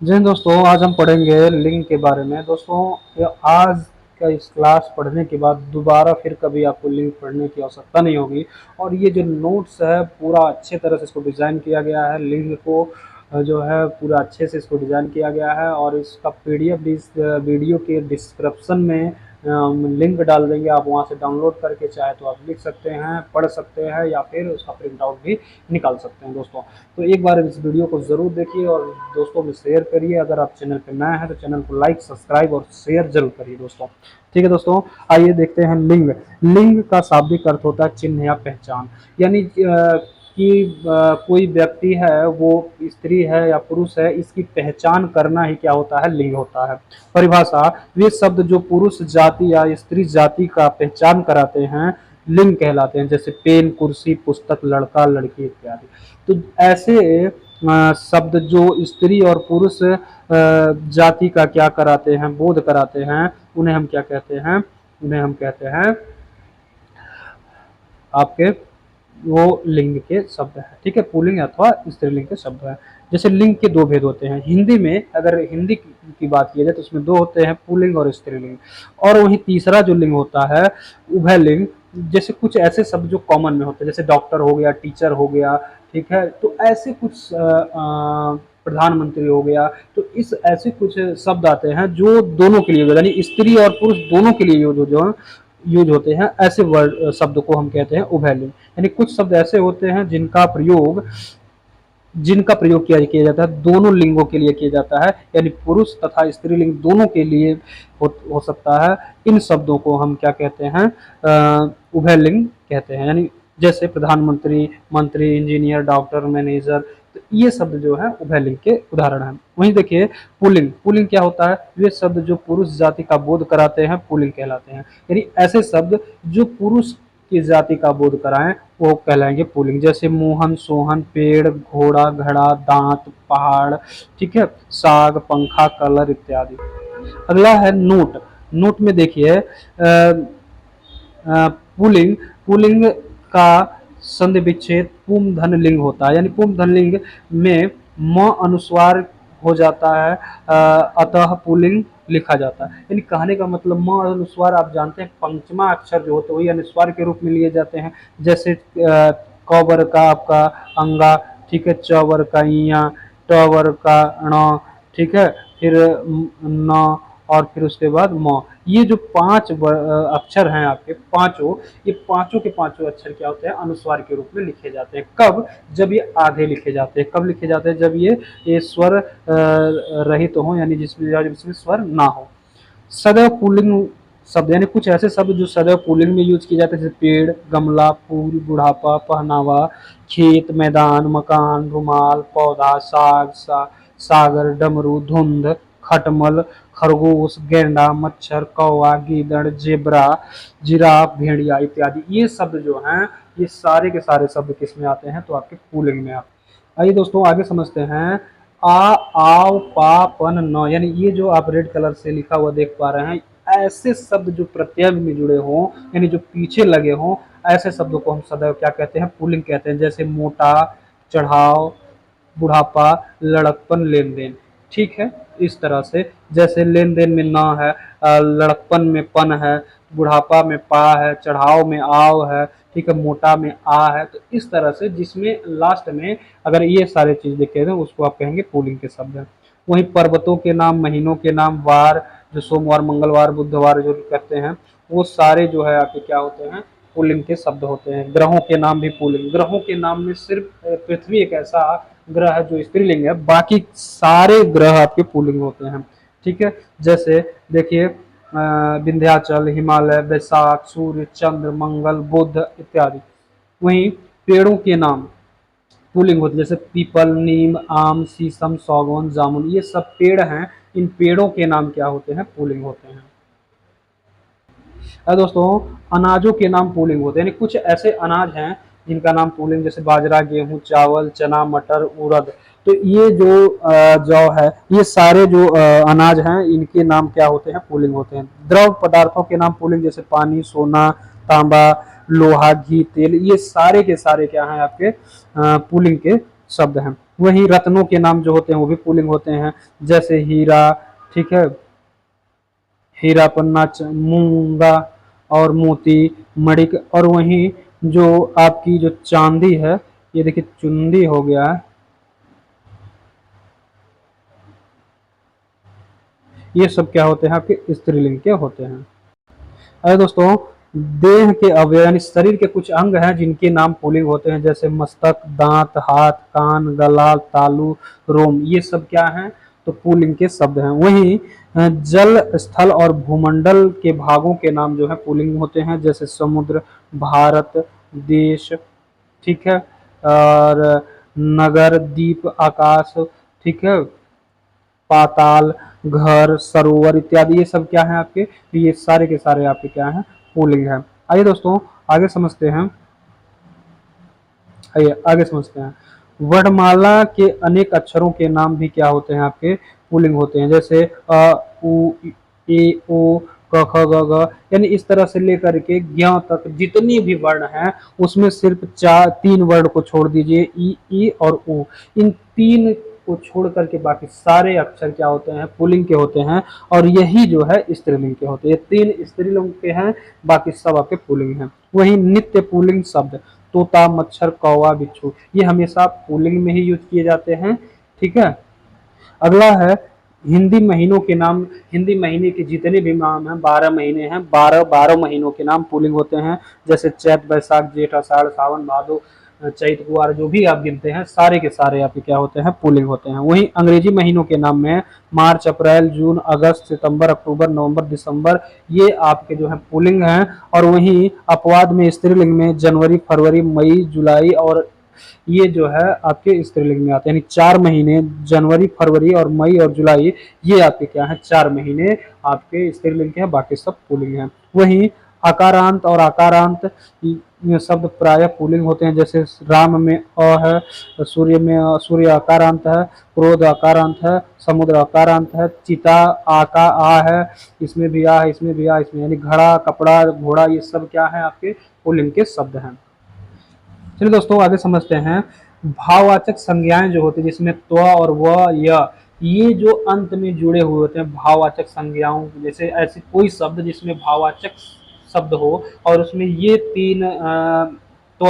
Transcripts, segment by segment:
जी हाँ दोस्तों, आज हम पढ़ेंगे लिंग के बारे में। दोस्तों, आज का इस क्लास पढ़ने के बाद दोबारा फिर कभी आपको लिंग पढ़ने की आवश्यकता नहीं होगी। और ये जो नोट्स है पूरा अच्छे तरह से इसको डिज़ाइन किया गया है। लिंग को जो है पूरा अच्छे से इसको डिज़ाइन किया गया है, और इसका पीडीएफ भी इस वीडियो के डिस्क्रिप्शन में लिंक डाल देंगे। आप वहाँ से डाउनलोड करके चाहे तो आप लिख सकते हैं, पढ़ सकते हैं, या फिर उसका प्रिंट आउट भी निकाल सकते हैं दोस्तों। तो एक बार इस वीडियो को ज़रूर देखिए और दोस्तों में शेयर करिए। अगर आप चैनल पर नए हैं तो चैनल को लाइक, सब्सक्राइब और शेयर जरूर करिए दोस्तों। ठीक है दोस्तों, आइए देखते हैं लिंग। लिंग का शाब्दिक अर्थ होता है चिन्ह या पहचान। यानी कि कोई व्यक्ति है वो स्त्री है या पुरुष है, इसकी पहचान करना ही क्या होता है, लिंग होता है। परिभाषा: वे शब्द जो पुरुष जाति या स्त्री जाति का पहचान कराते हैं लिंग कहलाते हैं, जैसे पेन, कुर्सी, पुस्तक, लड़का, लड़की इत्यादि। तो ऐसे शब्द जो स्त्री और पुरुष जाति का क्या कराते हैं, बोध कराते हैं, उन्हें हम क्या कहते हैं, उन्हें हम कहते हैं आपके वो लिंग के शब्द है। ठीक है, पुल्लिंग अथवा स्त्रीलिंग के शब्द है। जैसे लिंग के दो भेद होते हैं हिंदी में। अगर हिंदी की बात की जाए तो उसमें दो होते हैं, पुल्लिंग और स्त्रीलिंग। और वहीं तीसरा जो लिंग होता है उभय लिंग। जैसे कुछ ऐसे शब्द जो कॉमन में होते हैं, जैसे डॉक्टर हो गया, टीचर हो गया, ठीक है, तो ऐसे कुछ प्रधानमंत्री हो गया। तो इस ऐसे कुछ शब्द आते हैं जो दोनों के लिए, यानी स्त्री और पुरुष दोनों के लिए यूज होते हैं। ऐसे वर्ड शब्द को हम कहते हैं उभयलिंग। यानी कुछ शब्द ऐसे होते हैं जिनका प्रयोग किया जाता है, दोनों लिंगों के लिए किया जाता है, यानी पुरुष तथा स्त्रीलिंग दोनों के लिए हो सकता है। इन शब्दों को हम क्या कहते हैं, उभयलिंग कहते हैं। यानी जैसे प्रधानमंत्री, मंत्री, इंजीनियर, डॉक्टर, मैनेजर, तो ये शब्द जो है उभयलिंग के उदाहरण हैं। वहीं देखिए पुल्लिंग। पुल्लिंग क्या होता है, वे शब्द जो पुरुष जाति का बोध कराते हैं पुल्लिंग कहलाते हैं। यानी ऐसे शब्द जो पुरुष की जाति का बोध कराएं वो कहलाएंगे पुल्लिंग। जैसे मोहन, सोहन, पेड़, घोड़ा, घड़ा, दांत, पहाड़, ठीक है, साग, पंखा, कलर इत्यादि। अगला है नोट। नोट में देखिए पुल्लिंग। पुल्लिंग का संधि विच्छेद पुम धन लिंग होता है। यानी पुम धन लिंग में म अनुस्वार हो जाता है, अतः पुल्लिंग लिखा जाता है। यानी कहने का मतलब म अनुस्वार आप जानते हैं पंचमा अक्षर जो होते हैं वही अनुस्वार के रूप में लिए जाते हैं। जैसे क वर्ग का आपका अंगा, ठीक है, च वर्ग का इया, ट वर्ग का ण, ठीक है, फिर न, और फिर उसके बाद म। ये जो पांच अक्षर हैं आपके पांचों, ये पांचों के पांचों अक्षर क्या होते हैं, अनुस्वार के रूप में लिखे जाते हैं। कब? जब ये आधे लिखे जाते हैं। कब लिखे जाते हैं? जब ये स्वर रहित हो, यानी जिसमें स्वर ना हो। सदैव पुल्लिंग शब्द, यानी कुछ ऐसे शब्द जो सदैव पुल्लिंग में यूज किए जाते हैं, जैसे पेड़, गमला, फूल, बुढ़ापा, पहनावा, खेत, मैदान, मकान, रुमाल, पौधा, सागर, डमरू, धुंध, खटमल, खरगोश, गेंडा, मच्छर, कौवा, गीदड़, जेबरा, जिराफ, भेड़िया इत्यादि। ये शब्द जो हैं ये सारे के सारे शब्द किस में आते हैं, तो आपके पुल्लिंग में आते हैं। आइए दोस्तों आगे समझते हैं। आ, आव, पा, पन, न, यानी ये जो आप रेड कलर से लिखा हुआ देख पा रहे हैं, ऐसे शब्द जो प्रत्यय में जुड़े हों, यानी जो पीछे लगे हों, ऐसे शब्दों को हम सदैव क्या कहते हैं, पुल्लिंग कहते हैं। जैसे मोटा, चढ़ाव, बुढ़ापा, लड़कपन, लेन देन। ठीक है, इस तरह से जैसे लेन देन में न है, लड़कपन में पन है, बुढ़ापा में पा है, चढ़ाव में आव है, ठीक है, मोटा में आ है। तो इस तरह से जिसमें लास्ट में अगर ये सारे चीज लिखे हैं उसको आप कहेंगे पुल्लिंग के शब्द हैं। वहीं पर्वतों के नाम, महीनों के नाम, वार, जो सोमवार, मंगलवार, बुधवार जो कहते हैं, वो सारे जो है आपके क्या होते हैं, पुल्लिंग के शब्द होते हैं। ग्रहों के नाम भी पुल्लिंग। ग्रहों के नाम में सिर्फ पृथ्वी एक ऐसा ग्रह है जो स्त्रीलिंग है, बाकी सारे ग्रह आपके पुल्लिंग होते हैं। ठीक है, जैसे देखिए विंध्याचल, हिमालय, वैशाख, सूर्य, चंद्र, मंगल, बुध इत्यादि। वहीं पेड़ों के नाम पुल्लिंग होते हैं, जैसे पीपल, नीम, आम, शीशम, सागौन, जामुन, ये सब पेड़ हैं। इन पेड़ों के नाम क्या होते हैं, पुल्लिंग होते हैं। दोस्तों, अनाजों के नाम पुल्लिंग होते हैं। यानी कुछ ऐसे अनाज हैं जिनका नाम पुल्लिंग, जैसे बाजरा, गेहूं, चावल, चना, मटर, उड़द। तो ये जो जौ है, ये सारे जो अनाज हैं इनके नाम क्या होते हैं, पुल्लिंग होते हैं। द्रव पदार्थों के नाम पुल्लिंग, जैसे पानी, सोना, तांबा, लोहा, घी, तेल, ये सारे के सारे क्या हैं आपके पुल्लिंग के शब्द हैं। वहीं रत्नों के नाम जो होते हैं वो भी पुल्लिंग होते हैं, जैसे हीरा, ठीक है, हीरा, पन्ना, मूंगा और मोती, मणिक। और वहीं जो आपकी जो चांदी है, ये देखिए चुंदी हो गया है, ये सब क्या होते हैं आपके स्त्रीलिंग के होते हैं। अरे दोस्तों, देह के अवयव यानी शरीर के कुछ अंग हैं जिनके नाम पुल्लिंग होते हैं, जैसे मस्तक, दांत, हाथ, कान, गला, तालु, रोम, ये सब क्या हैं, तो पुल्लिंग के शब्द हैं। वहीं जल, स्थल और भूमंडल के भागों के नाम जो है पुल्लिंग होते हैं, जैसे समुद्र, भारत, देश, ठीक है, और नगर, द्वीप, आकाश, ठीक है, पाताल, घर, सरोवर इत्यादि, ये सब क्या है आपके, तो ये सारे के सारे आपके क्या हैं, पुल्लिंग है। आइए दोस्तों आगे समझते हैं, आइए आगे समझते हैं। वर्णमाला के अनेक अक्षरों के नाम भी क्या होते हैं आपके, पुल्लिंग होते हैं, जैसे अ, उ, ए, ओ, क, ख, ग, घ, यानी इस तरह से लेकर के ज्ञ तक जितनी भी वर्ण हैं उसमें सिर्फ चार तीन वर्ण को छोड़ दीजिए, ई और उ, इन तीन को छोड़ करके बाकी सारे अक्षर क्या होते हैं, पुल्लिंग के होते हैं। और यही जो है स्त्रीलिंग के होते हैं, ये तीन स्त्रीलिंग के हैं, बाकी सब आपके पुल्लिंग हैं। वही नित्य पुल्लिंग शब्द, तोता, मच्छर, कौवा, बिच्छू, ये हमेशा पुल्लिंग में ही यूज किए जाते हैं, ठीक है। अगला है हिंदी महीनों के नाम। हिंदी महीने के जितने भी नाम हैं, 12 महीने हैं, 12 महीनों के नाम पुल्लिंग होते हैं, जैसे चैत, बैसाख, जेठ, आषाढ़, सावन, भादो, चैत, कुवार, जो भी आप गिनते हैं सारे के सारे आपके क्या होते हैं, पुल्लिंग होते हैं। वहीं अंग्रेजी महीनों के नाम में मार्च, अप्रैल, जून, अगस्त, सितंबर, अक्टूबर, नवंबर, दिसंबर, ये आपके जो है पुल्लिंग हैं। और वहीं अपवाद में स्त्रीलिंग में जनवरी, फरवरी, मई, जुलाई, और ये जो है आपके स्त्रीलिंग में आते हैं, यानी 4 महीने, जनवरी, फरवरी और मई और जुलाई, ये आपके क्या है, 4 महीने आपके स्त्रीलिंग के हैं, बाकी सब पुल्लिंग हैं। वहीं आकारांत और आकारांत शब्द प्राय पुल्लिंग होते हैं, जैसे राम में अ है, सूर्य में सूर्य आकारांत है, क्रोध आकारांत है, समुद्र आकारांत है, चिता आका आ है, इसमें भी आ है, इसमें भी आ, इसमें, यानी घड़ा, कपड़ा, घोड़ा, ये सब क्या है आपके पुल्लिंग के शब्द हैं। चलिए दोस्तों आगे समझते हैं। भाववाचक संज्ञाएं जो होती है, जिसमें त्व और व, य, ये जो अंत में जुड़े हुए होते हैं भाववाचक संज्ञाओं, जैसे ऐसे कोई शब्द जिसमें भाववाचक शब्द हो और उसमें ये तीन त्व,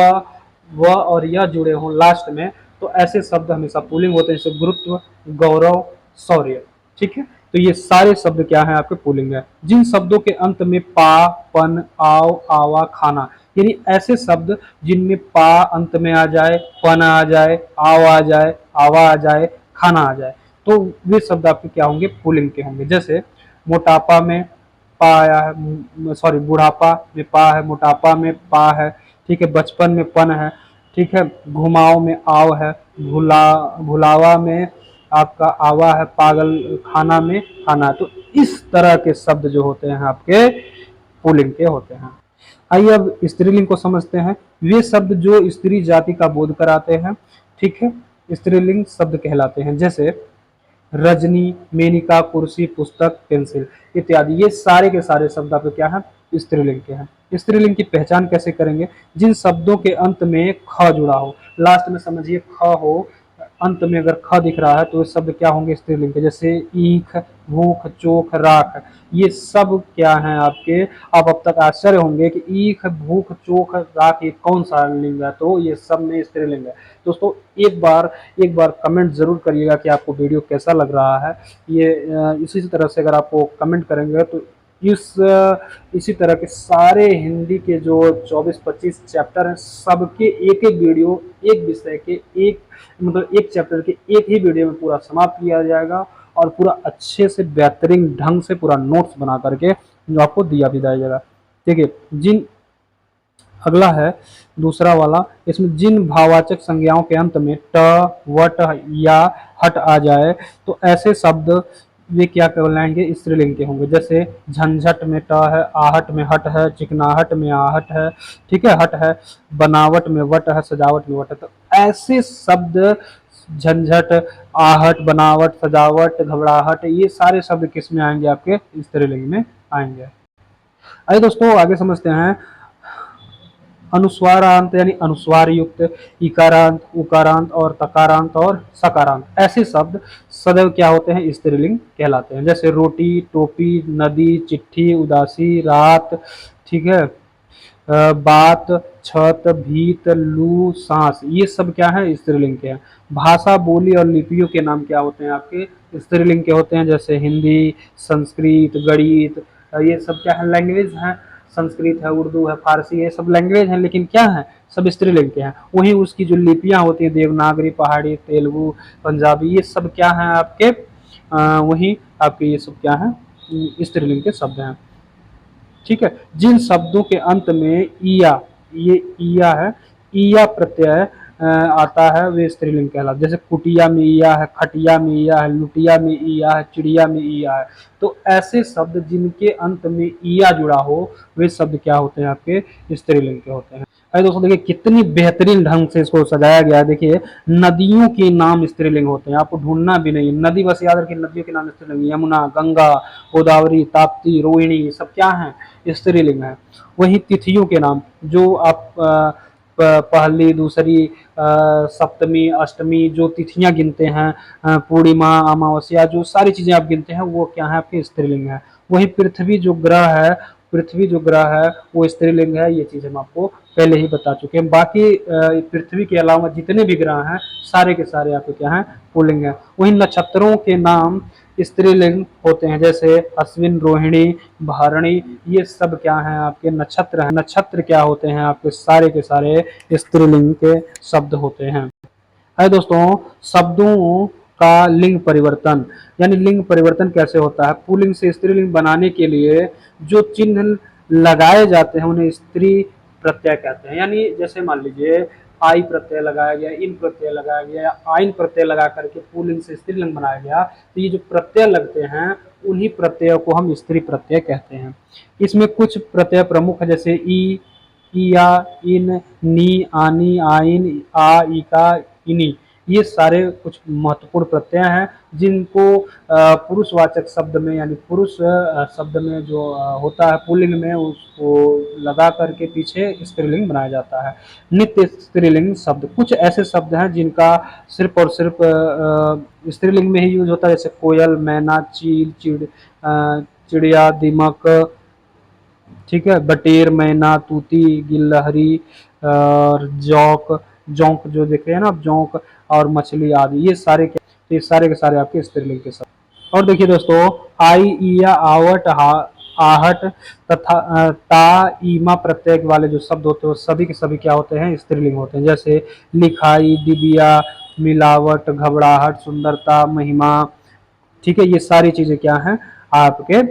व और य जुड़े हों लास्ट में, तो ऐसे शब्द हमेशा पुल्लिंग होते हैं, जैसे गुरुत्व, गौरव, शौर्य, ठीक है। तो ये सारे शब्द क्या है आपके पुल्लिंग है। जिन शब्दों के अंत में पा, पन, आओ, आवा, खाना, यानी ऐसे शब्द जिनमें पा अंत में आ जाए, पन आ जाए, आओ आ जाए, आवा आ जाए, खाना आ जाए, तो वे शब्द आपके क्या होंगे, पुल्लिंग के होंगे। जैसे मोटापा में पा आया है, सॉरी बुढ़ापा में पा है, मोटापा में पा है, ठीक है, बचपन में पन है, ठीक है, घुमाव में आव है, भुलावा में आपका आवा है, पागल खाना में खाना है। तो इस तरह के शब्द जो होते हैं आपके पुल्लिंग के होते हैं। आइए अब स्त्रीलिंग को समझते हैं। वे शब्द जो स्त्री जाति का बोध कराते हैं, ठीक है, स्त्रीलिंग शब्द कहलाते हैं, जैसे रजनी, मेनिका, कुर्सी, पुस्तक, पेंसिल इत्यादि, ये सारे के सारे शब्द आपके क्या हैं, स्त्रीलिंग के हैं। स्त्रीलिंग की पहचान कैसे करेंगे, जिन शब्दों के अंत में ख जुड़ा हो, लास्ट में समझिए ख हो, अंत में अगर ख दिख रहा है तो ये शब्द क्या होंगे, स्त्रीलिंग के, जैसे ईख, भूख, चोख, राख, ये सब क्या हैं आपके। आप अब तक आश्चर्य होंगे कि ईख, भूख, चोख, राख ये कौन सा लिंग है, तो ये सब में स्त्रीलिंग है। दोस्तों एक बार कमेंट जरूर करिएगा कि आपको वीडियो कैसा लग रहा है। ये इसी तरह से अगर आपको कमेंट करेंगे तो इसी तरह के सारे हिंदी के जो 24-25 चैप्टर हैं सबके एक एक वीडियो, एक विषय के एक, मतलब एक चैप्टर के एक ही वीडियो में पूरा समाप्त किया जाएगा और पूरा अच्छे से बेहतरीन ढंग से पूरा नोट्स बना करके जो आपको दिया भी जाएगा। देखिए जिन अगला है दूसरा वाला, इसमें जिन भाववाचक संज्ञाओं के अंत में ट, वट या हट आ जाए तो ऐसे शब्द वे क्या कहलाएंगे, स्त्रीलिंग के होंगे। जैसे झंझट में ट है, आहट में हट है, चिकनाहट में आहट है, ठीक है, हट है, बनावट में वट है, सजावट में वट है। तो ऐसे शब्द झंझट, आहट, बनावट, सजावट, घबराहट, ये सारे शब्द किस में आएंगे, आपके स्त्रीलिंग में आएंगे। आइए दोस्तों आगे समझते हैं। अनुस्वारांत यानी अनुस्वार युक्त, इकारांत, उकारांत और तकारांत और सकारांत, ऐसे शब्द सदैव क्या होते हैं, स्त्रीलिंग कहलाते हैं। जैसे रोटी, टोपी, नदी, चिट्ठी, उदासी, रात, ठीक है, बात, छत, भीत, लू, सांस, ये सब क्या है, स्त्रीलिंग के हैं। भाषा, बोली और लिपियों के नाम क्या होते हैं आपके, स्त्रीलिंग के होते हैं। जैसे हिंदी, संस्कृत, गणित, ये सब क्या है, लैंग्वेज है। संस्कृत है, उर्दू है, फारसी है, सब लैंग्वेज है, लेकिन क्या है, सब स्त्रीलिंग के हैं। वहीं उसकी जो लिपियां होती हैं, देवनागरी, पहाड़ी, तेलुगु, पंजाबी, ये सब क्या है आपके, वही आपके ये सब क्या है, स्त्रीलिंग के शब्द हैं। ठीक है। जिन शब्दों के अंत में ईया, ये ईया है, ईया प्रत्यय आता है, वे स्त्रीलिंग कहलाते। जैसे कुटिया में ईया है, खटिया में ईया है, लुटिया में ईया है, चिड़िया में ईया है। तो ऐसे शब्द जिनके अंत में ईया जुड़ा हो, वे शब्द क्या होते हैं आपके, स्त्रीलिंग के होते हैं। अरे दोस्तों देखिए कितनी बेहतरीन ढंग से इसको सजाया गया है। देखिए नदियों के नाम स्त्रीलिंग होते हैं, आपको ढूंढना भी नहीं, नदी बस याद रखिए, नदियों के नाम स्त्रीलिंग, यमुना, गंगा, गोदावरी, ताप्ती, रोहिणी, सब क्या है, स्त्रीलिंग है। वही तिथियों के नाम जो आप पहली, दूसरी, सप्तमी, अष्टमी, जो तिथियां गिनते हैं, पूर्णिमा, अमावस्या, जो सारी चीजें आप गिनते हैं, वो क्या है, आपके स्त्रीलिंग है। वही पृथ्वी जो ग्रह है, पृथ्वी जो ग्रह है वो स्त्रीलिंग है, ये चीज हम आपको पहले ही बता चुके हैं। बाकी पृथ्वी के अलावा जितने भी ग्रह हैं, सारे के सारे आपके क्या हैं, पुल्लिंग है। वही नक्षत्रों के नाम स्त्रीलिंग होते हैं। जैसे अश्विन, रोहिणी, भारणी, ये सब क्या हैं, आपके नक्षत्र हैं। नक्षत्र क्या होते हैं, आपके सारे के सारे स्त्रीलिंग के शब्द होते हैं। है दोस्तों, शब्दों का लिंग परिवर्तन, यानी लिंग परिवर्तन कैसे होता है, पुल्लिंग से स्त्रीलिंग बनाने के लिए जो चिन्ह लगाए जाते हैं उन्हें स्त्री प्रत्यय कहते हैं। यानी जैसे मान लीजिए आई प्रत्यय लगाया गया, इन प्रत्यय लगाया गया, या आइन प्रत्यय लगा करके पुल्लिंग से स्त्रीलिंग बनाया गया, तो ये जो प्रत्यय लगते हैं उन्हीं प्रत्ययों को हम स्त्री प्रत्यय कहते हैं। इसमें कुछ प्रत्यय प्रमुख है, जैसे ई, इया, इन, नी, आनी, आइन, आ, इका, इनी, ये सारे कुछ महत्वपूर्ण प्रत्यय हैं जिनको पुरुषवाचक शब्द में, यानी पुरुष शब्द में जो होता है पुल्लिंग में, उसको लगा करके पीछे स्त्रीलिंग बनाया जाता है। नित्य स्त्रीलिंग शब्द, कुछ ऐसे शब्द हैं जिनका सिर्फ और सिर्फ स्त्रीलिंग में ही यूज होता है। जैसे कोयल, मैना, चील, चिड़िया, दीमक, ठीक है, बटेर, मैना, तूती, गिलहरी और जौक, जौंक जो देख रहे हैं ना आप, जौंक और मछली आदि, ये सारे क्या, ये सारे के सारे आपके स्त्रीलिंग के शब्द। और देखिए दोस्तों, आई, ईया, आवट, आहट तथा ता, ईमा प्रत्यय वाले जो शब्द होते हैं वो सभी के सभी क्या होते हैं, स्त्रीलिंग होते हैं। जैसे लिखाई, डिबिया, मिलावट, घबराहट, सुंदरता, महिमा, ठीक है, ये सारी चीजें क्या हैं, आपके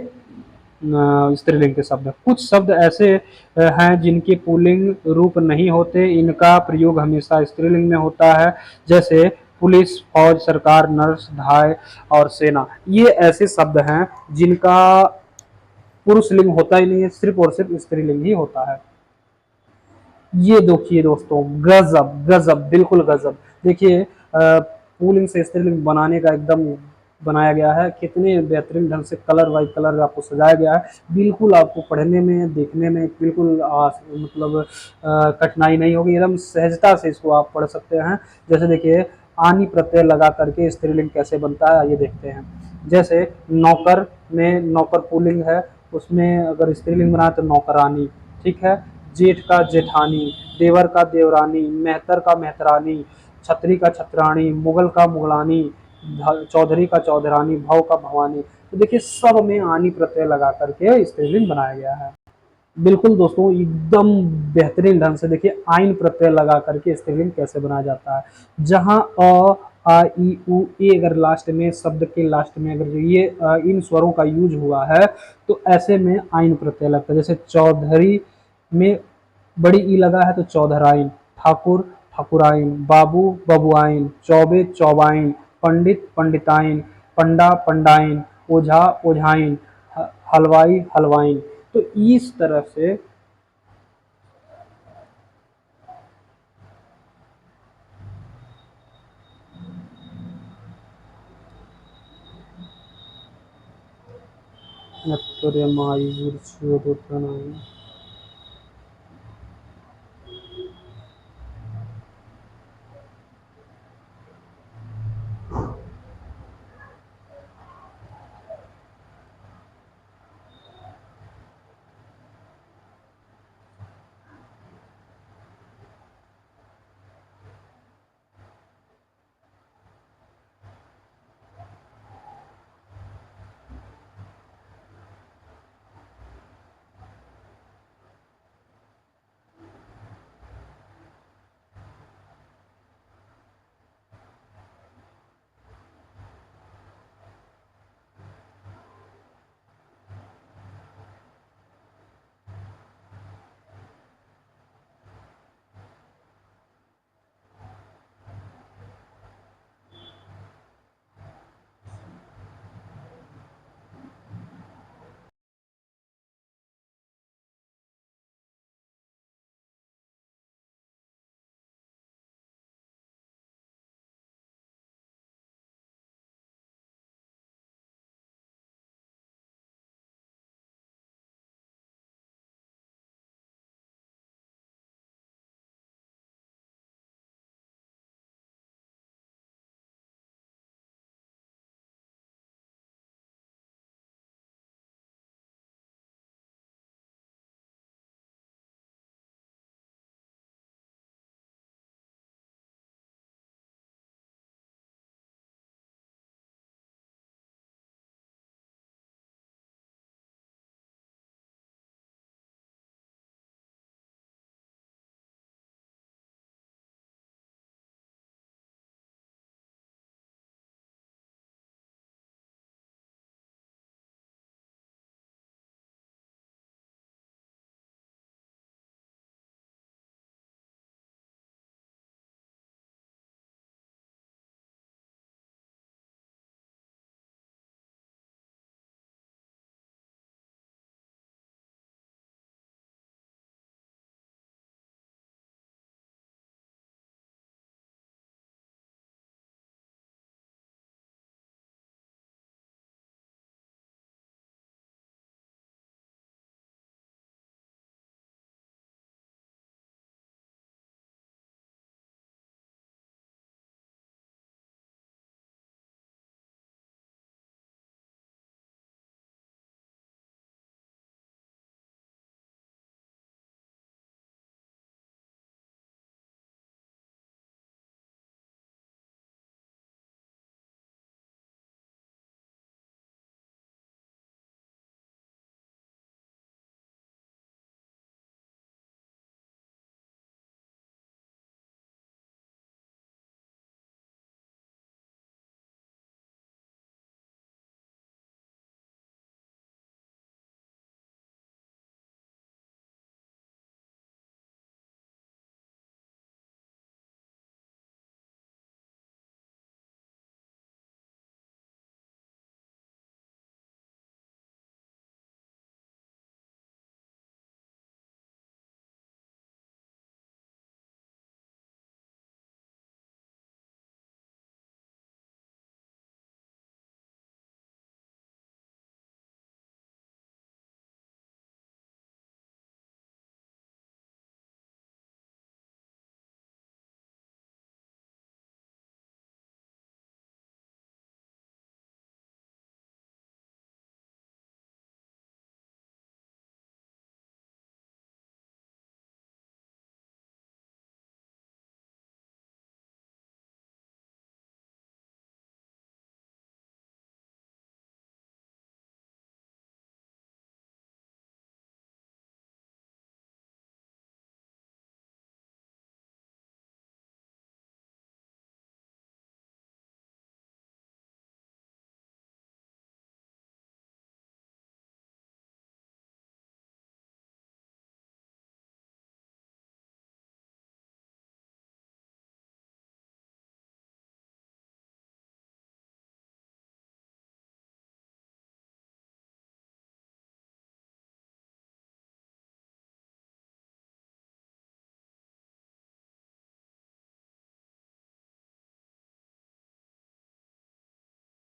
स्त्रीलिंग के शब्द हैं। कुछ शब्द ऐसे हैं जिनके पुल्लिंग रूप नहीं होते, इनका प्रयोग हमेशा स्त्रीलिंग में होता है। जैसे पुलिस, फौज, सरकार, नर्स, धाय और सेना, ये ऐसे शब्द हैं जिनका पुरुष लिंग होता ही नहीं है, सिर्फ और सिर्फ स्त्रीलिंग ही होता है। ये देखिए दोस्तों, गजब गजब, बिल्कुल गजब। देखिए पुल्लिंग से स्त्रीलिंग बनाने का एकदम बनाया गया है, कितने बेहतरीन ढंग से कलर बाई कलर आपको सजाया गया है। बिल्कुल आपको पढ़ने में, देखने में बिल्कुल मतलब कठिनाई नहीं होगी, एकदम सहजता से इसको आप पढ़ सकते हैं। जैसे देखिए आनी प्रत्यय लगा करके स्त्रीलिंग कैसे बनता है, ये देखते हैं। जैसे नौकर में, नौकर पुल्लिंग है, उसमें अगर स्त्रीलिंग बनाए तो नौकरानी, ठीक है। जेठ का जेठानी, देवर का देवरानी, मेहतर का मेहतरानी, छतरी का छतरानी, मुगल का मुगलानी, चौधरी का चौधरानी, भव का भवानी। तो देखिए सब में आनी प्रत्यय लगा करके स्त्रीलिंग बनाया गया है। बिल्कुल दोस्तों, एकदम बेहतरीन ढंग से देखिए आइन प्रत्यय लगा करके स्त्रीलिंग कैसे बनाया जाता है। जहां अ, आ, ई, उ, ए अगर लास्ट में, शब्द के लास्ट में अगर ये इन स्वरों का यूज हुआ है, तो ऐसे में आइन प्रत्यय लगता है। जैसे चौधरी में बड़ी ई लगा है तो चौधराइन, ठाकुर ठाकुराइन, बाबू बबुआइन, चौबे चौबाइन, पंडित पंडिताइन, पंडा पंडाइन, ओझा ओझाइन, हलवाई हलवाइन। तो इस तरह से